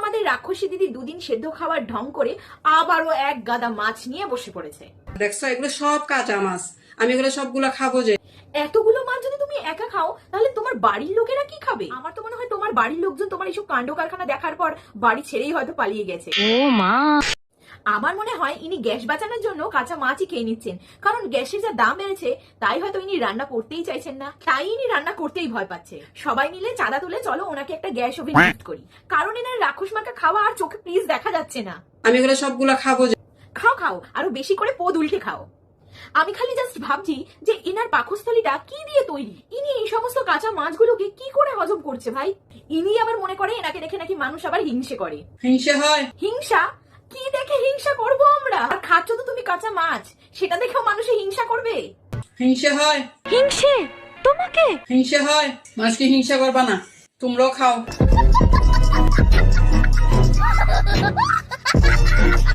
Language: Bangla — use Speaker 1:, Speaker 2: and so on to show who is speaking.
Speaker 1: আমাদের রাক্ষসী দিদি দুদিন সেদ্ধ খাওয়ার ঢং করে আবারও এক গাদা মাছ নিয়ে বসে পড়েছে।
Speaker 2: দেখছো এগুলো সব কাঁচা মাছ, আমি এগুলো সবগুলো খাবো যে।
Speaker 1: এতগুলো মাছ যদি তুমি একা খাও তাহলে তোমার বাড়ির লোকেরা কি খাবে? আমার তো মনে হয় তোমার বাড়ির লোকজন তোমার এইসব কাণ্ড কারখানা দেখার পর বাড়ি ছেড়েই হয়তো পালিয়ে গেছে।
Speaker 3: ও মা,
Speaker 1: আমার মনে হয় ইনি গ্যাস বাঁচানোর জন্য কাঁচা মাছই খেয়ে নিচ্ছেন, কারণ গ্যাসের যা দাম বেড়েছে তাই হয়তো ইনি রান্না করতেই চাইছেন না, তাই ইনি রান্না করতেই ভয় পাচ্ছে। সবাই মিলে চাঁদা তুলে চলো ওনাকে একটা গ্যাস ওভেন গিফট করি, কারণ এনার রাক্ষস মার্কা খাওয়া আর চোখে প্লিজ দেখা যাচ্ছে না।
Speaker 2: আমি এগুলো সবগুলো খাবো যে।
Speaker 1: খাও খাও, আরো বেশি করে পদ উল্টে খাও। আমি খালি জাস্ট ভাবছি যে ইনার পাকস্থলীটা কি দিয়ে তৈরি, ইনি এই সমস্ত কাঁচা মাছগুলোকে কি করে হজম করছে ভাই। ইনি আবার মনে করে এনাকে দেখে নাকি মানুষ আবার হিংসে করে।
Speaker 2: হিংসে হয়?
Speaker 1: হিংসা? কি দেখে হিংসা করবো আমরা? আর খাচ্ছ তো তুমি কাঁচা মাছ, সেটা দেখেও মানুষে হিংসা করবে?
Speaker 2: হিংসে হয়?
Speaker 3: হিংসে তোমাকে?
Speaker 2: হিংসে হয়? মানুষকে হিংসা করবা না, তোমরাও খাও।